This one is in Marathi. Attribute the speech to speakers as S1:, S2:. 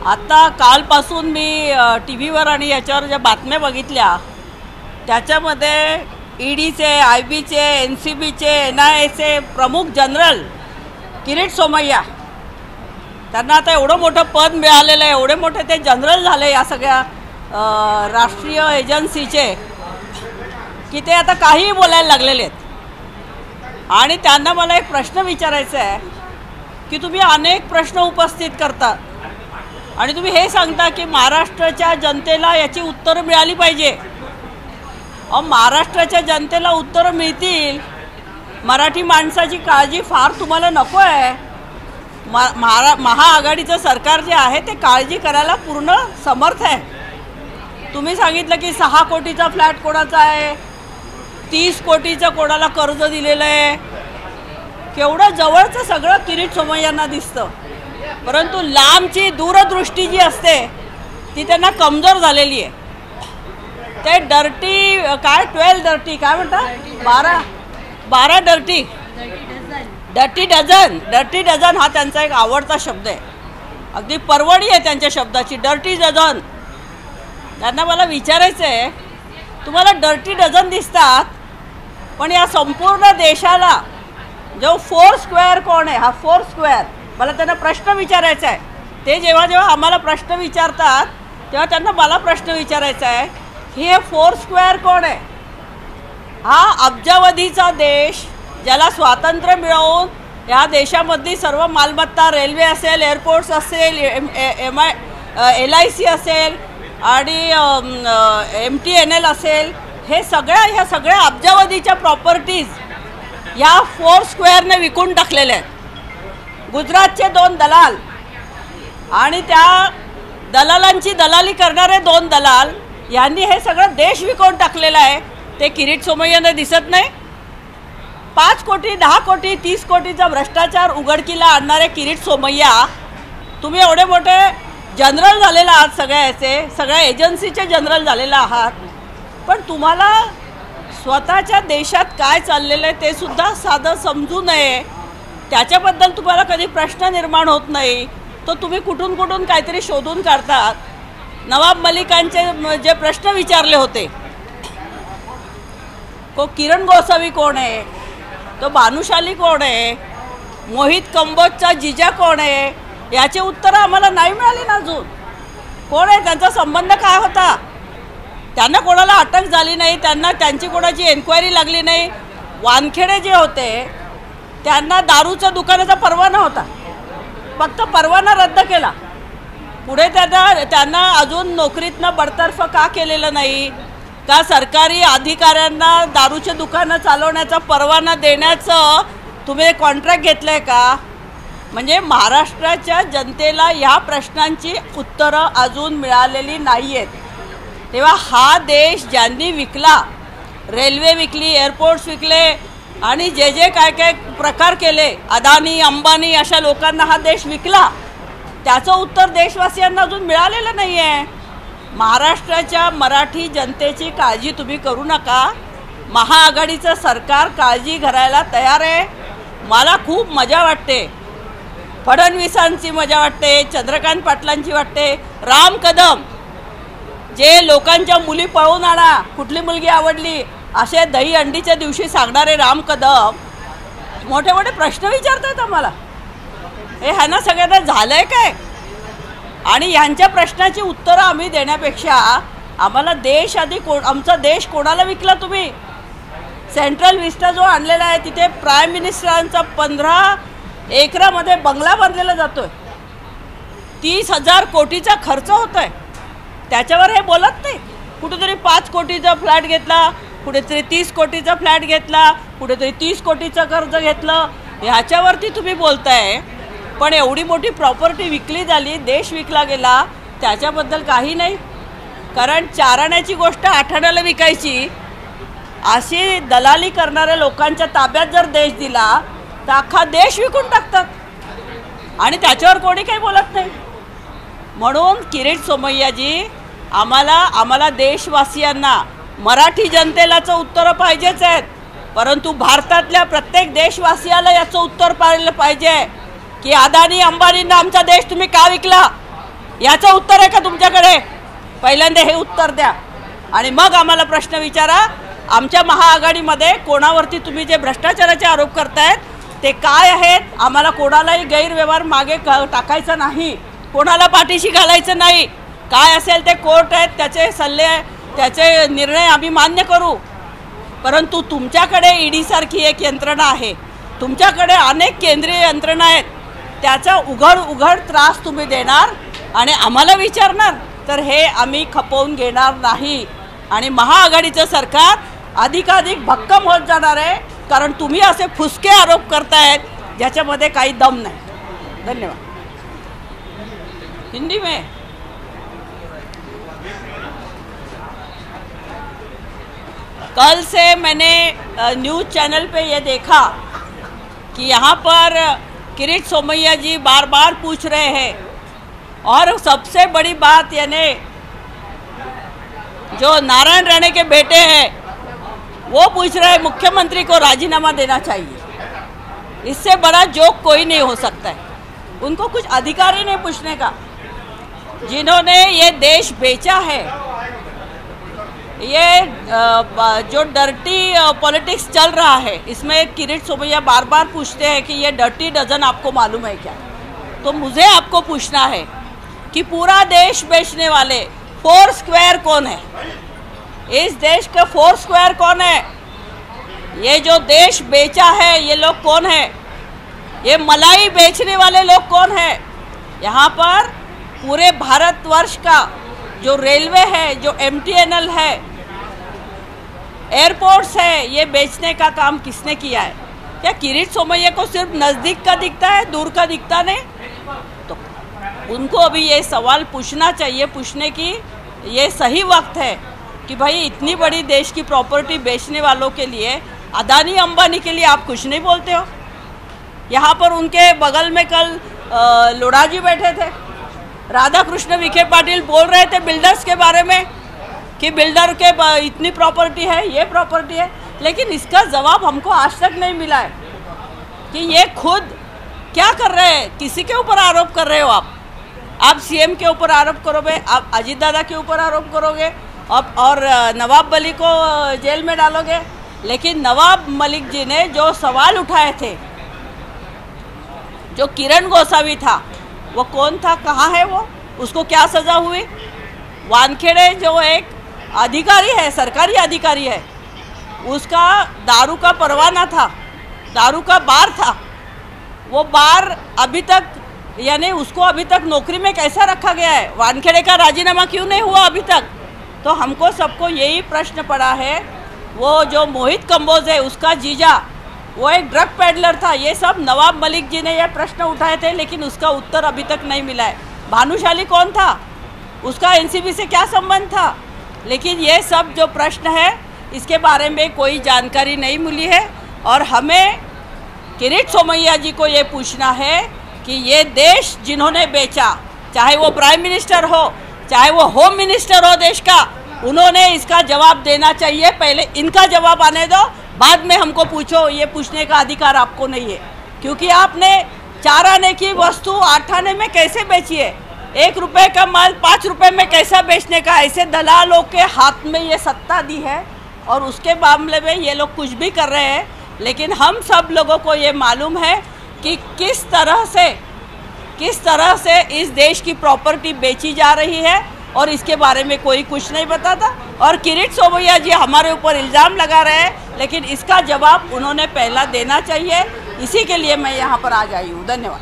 S1: आता कालपासून मी टी व्हीवर आणि याच्यावर ज्या बातम्या बघितल्या त्याच्यामध्ये ईडीचे, IBचे, NCBचे, NIAचे प्रमुख जनरल किरीट सोमय्या त्यांना आता एवढं मोठं पद मिळालेलं आहे, एवढे मोठे ते जनरल झाले या सगळ्या राष्ट्रीय एजन्सीचे की ते आता काहीही बोलायला लागलेले आहेत। आणि त्यांना मला एक प्रश्न विचारायचा आहे की तुम्ही अनेक प्रश्न उपस्थित करता आणि तुम्ही हे सांगता की महाराष्ट्राच्या जनतेला याची उत्तरं मिळाली पाहिजे। महाराष्ट्राच्या जनतेला उत्तरं मिळतील, मराठी माणसाची काळजी फार तुम्हाला नको आहे। महाआघाडीचं सरकार जे आहे ते काळजी करायला पूर्ण समर्थ आहे। तुम्ही सांगितलं की 6 कोटीचा फ्लॅट कोणाचा आहे, 30 कोटीचं कोणाला कर्ज दिलेलं आहे, केवढं जवळचं सगळं किरीट सोमय्यांना दिसतं, परंतु लांबची दूरदृष्टी जी असते ती त्यांना कमजोर झालेली आहे। ते डर्टी काय 12 डर्टी काय म्हणतात 12 डर्टी डझन हा त्यांचा एक आवडता शब्द आहे, अगदी परवडी आहे त्यांच्या शब्दाची, डर्टी डझन। त्यांना मला विचारायचं आहे, तुम्हाला डर्टी डझन दिसतात पण या संपूर्ण देशाला जो 4 स्क्वेअर कोण आहे, हा 4 स्क्वेअर, मला त्यांना प्रश्न विचारायचा आहे। ते जेव्हा जेव्हा आम्हाला प्रश्न विचारतात तेव्हा त्यांना मला प्रश्न विचारायचा आहे की हे 4 स्क्वेअर कोण आहे? हा अब्जावधीचा देश ज्याला स्वातंत्र्य मिळवून या देशामधली सर्व मालमत्ता, रेल्वे असेल, एअरपोर्ट्स असेल, LIC असेल आणि MTNL असेल, ह्या सगळ्या अब्जावधीच्या प्रॉपर्टीज या 4 स्क्वेअरने विकून टाकलेल्या आहेत। गुजरातचे 2 दलाल आणि त्या दलालांची दलाली करणारे 2 दलाल यांनी हे सगळं देश विकून टाकलेलं आहे। ते किरीट सोमय्यांना दिसत नाही? 5 कोटी, 10 कोटी, 30 कोटीचा भ्रष्टाचार उघडकीला आणणारे किरीट सोमय्या, तुम्ही एवढे मोठे जनरल झालेला आहात, सगळ्या एजन्सीचे जनरल झालेला आहात, पण तुम्हाला स्वतःच्या देशात काय चाललेलं आहे ते सुद्धा साधं समजू नये, त्याच्याबद्दल तुम्हाला कधी प्रश्न निर्माण होत नाही, तो तुम्ही कुठून काहीतरी शोधून काढतात। नवाब मलिकांचे जे प्रश्न विचारले होते, किरण गोसावी कोण आहे, तो भानुशाली कोण आहे, मोहित कंबोजचा जिजा कोण आहे, याचे उत्तर आम्हाला नाही मिळाले ना अजून। कोण आहे, त्यांचा संबंध काय होता, त्यांना कोणाला अटक झाली नाही, त्यांची कोणाची एन्क्वायरी लागली नाही। वानखेडे जे होते त्यांना दारूच्या दुकानाचा परवाना होता, फक्त परवाना रद्द केला, पुढे त्यांना अजून नोकरीतनं बडतर्फ का केलेलं नाही? का सरकारी अधिकाऱ्यांना दारूचे दुकानं चालवण्याचा परवाना देण्याचं तुम्ही कॉन्ट्रॅक्ट घेतलं आहे का? म्हणजे महाराष्ट्राच्या जनतेला ह्या प्रश्नांची उत्तरं अजून मिळालेली नाही आहेत। तेव्हा हा देश ज्यांनी विकला, रेल्वे विकली, एअरपोर्ट्स विकले आणि जे काय प्रकार केले, अदानी, अंबानी अशा लोकांना हा देश विकला, त्याचं उत्तर देशवासियांना अजून मिळालेलं नाही आहे। महाराष्ट्राच्या मराठी जनतेची काळजी तुम्ही करू नका, महाआघाडीचं सरकार काळजी करायला तयार आहे। मला खूप मजा वाटते, फडणवीसांची मजा वाटते, चंद्रकांत पाटलांची वाटते, राम कदम जे लोकांच्या मुली पळवून आणा, कुठली मुलगी आवडली असे दही अंडीच्या दिवशी सांगणारे राम कदम मोठे मोठे प्रश्न विचारतात आम्हाला। हे ह्यांना सगळ्यांना झालंय काय? आणि ह्यांच्या प्रश्नाची उत्तरं आम्ही देण्यापेक्षा आम्हाला देश आधी आमचा देश कोणाला विकला तुम्ही? सेंट्रल विस्टा जो आणलेला आहे तिथे प्राईम मिनिस्टरांचा 15 एकरामध्ये बंगला बांधलेला जातोय, 30,000 कोटीचा खर्च होतोय, त्याच्यावर हे बोलत नाही। कुठेतरी 5 कोटीचा फ्लॅट घेतला, कुठेतरी 30 कोटीचा फ्लॅट घेतला, कुठेतरी 30 कोटीचं कर्ज घेतलं, ह्याच्यावरती तुम्ही बोलताय, पण एवढी मोठी प्रॉपर्टी विकली झाली, देश विकला गेला, त्याच्याबद्दल काही नाही। कारण 4 आण्याची गोष्ट 8 आण्याला विकायची अशी दलाली करणाऱ्या लोकांच्या ताब्यात जर देश दिला तर अख्खा देश विकून टाकतात आणि त्याच्यावर कोणी काही बोलत नाही। म्हणून किरीट सोमय्याजी, आम्हाला देशवासियांना, मराठी जनतेलाचं उत्तर पाहिजेच आहेत, परंतु भारतातल्या प्रत्येक देशवासियाला याचं उत्तर पाहिलं पाहिजे की अदानी अंबानींना आमचा देश तुम्ही का विकला? याचं उत्तर आहे का तुमच्याकडे? पहिल्यांदा हे उत्तर द्या आणि मग आम्हाला प्रश्न विचारा. आमच्या महाआघाडीमध्ये कोणावरती तुम्ही जे भ्रष्टाचाराचे आरोप करतायत ते काय आहेत? आम्हाला कोणालाही गैरव्यवहार मागे टाकायचा नाही, कोणाला पाठीशी घालायचं नाही. काय असेल ते कोर्ट आहेत, त्याचे सल्ले, त्याचे निर्णय आम्ही मान्य करू. परंतु तुमच्याकडे ईडी सारखी एक यंत्रणा आहे, तुमच्याकडे अनेक केंद्रीय यंत्रणा आहेत, त्याचा उघड त्रास तुम्ही देणार आणि आम्हाला विचारणार, तर हे आम्ही खपवून घेणार नाही. आणि महाआघाडीचं सरकार अधिकाधिक भक्कम होत जाणार आहे, कारण तुम्ही असे फुसके आरोप करतायत ज्याच्यामध्ये काही दम नाही. धन्यवाद. हिंदी में कल से मैंने न्यूज़ चैनल पे ये देखा कि यहाँ पर किरीट सोमैया जी बार बार पूछ रहे हैं, और सबसे बड़ी बात यानी जो नारायण राणे के बेटे हैं वो पूछ रहे हैं मुख्यमंत्री को राजीनामा देना चाहिए. इससे बड़ा जोक कोई नहीं हो सकता है. उनको कुछ अधिकार ही नहीं पूछने का. जिन्होंने ये देश बेचा है, ये जो डर्टी पॉलिटिक्स चल रहा है, इसमें किरीट सोमैया बार बार पूछते हैं कि ये डर्टी डजन आपको मालूम है क्या? तो मुझे आपको पूछना है कि पूरा देश बेचने वाले फोर स्क्वायर कौन है? इस देश का फोर स्क्वायर कौन है? ये जो देश बेचा है ये लोग कौन है? ये मलाई बेचने वाले लोग कौन है? यहाँ पर पूरे भारतवर्ष का जो रेलवे है, जो MTNL है, एयरपोर्ट्स है, ये बेचने का काम किसने किया है? क्या किरीट सोमैया को सिर्फ नज़दीक का दिखता है, दूर का दिखता नहीं? तो उनको अभी ये सवाल पूछना चाहिए. पूछने की ये सही वक्त है कि भाई इतनी बड़ी देश की प्रॉपर्टी बेचने वालों के लिए, अदानी अंबानी के लिए आप कुछ नहीं बोलते हो. यहाँ पर उनके बगल में कल लोढ़ा जी बैठे थे, राधा कृष्ण विखे पाटिल बोल रहे थे बिल्डर्स के बारे में कि बिल्डर के इतनी प्रॉपर्टी है, ये प्रॉपर्टी है, लेकिन इसका जवाब हमको आज तक नहीं मिला है कि ये खुद क्या कर रहे हैं. किसी के ऊपर आरोप कर रहे हो आप CM के ऊपर आरोप करोगे, आप अजीत दादा के ऊपर आरोप करोगे, और नवाब मलिक को जेल में डालोगे. लेकिन नवाब मलिक जी ने जो सवाल उठाए थे, जो किरण गोसावी था, वो कौन था, कहाँ है वो, उसको क्या सज़ा हुई? वानखेड़े जो एक अधिकारी है, सरकारी अधिकारी है, उसका दारू का परवाना था, दारू का बार था, वो बार अभी तक, यानी उसको अभी तक नौकरी में कैसा रखा गया है? वानखेड़े का राजीनामा क्यों नहीं हुआ अभी तक? तो हमको सबको यही प्रश्न पड़ा है. वो जो मोहित कंबोज है, उसका जीजा, वो एक ड्रग पेडलर था. ये सब नवाब मलिक जी ने ये प्रश्न उठाए थे, लेकिन उसका उत्तर अभी तक नहीं मिला है. भानुशाली कौन था, उसका NCB से क्या संबंध था? लेकिन ये सब जो प्रश्न है, इसके बारे में कोई जानकारी नहीं मिली है. और हमें किरीट सोमैया जी को ये पूछना है कि ये देश जिन्होंने बेचा, चाहे वो प्राइम मिनिस्टर हो, चाहे वो होम मिनिस्टर हो देश का, उन्होंने इसका जवाब देना चाहिए. पहले इनका जवाब आने दो, बाद में हमको पूछो. ये पूछने का अधिकार आपको नहीं है, क्योंकि आपने 4 आने की वस्तु 8 आने में कैसे बेची है? 1 रुपये का माल 5 रुपये में कैसा बेचने का? ऐसे दलालों के हाथ में ये सत्ता दी है, और उसके मामले में ये लोग कुछ भी कर रहे हैं. लेकिन हम सब लोगों को ये मालूम है कि किस तरह से इस देश की प्रॉपर्टी बेची जा रही है, और इसके बारे में कोई कुछ नहीं बताता. और किरीट सोमैया जी हमारे ऊपर इल्ज़ाम लगा रहे हैं, लेकिन इसका जवाब उन्होंने पहला देना चाहिए. इसी के लिए मैं यहाँ पर आज आई हूँ. धन्यवाद.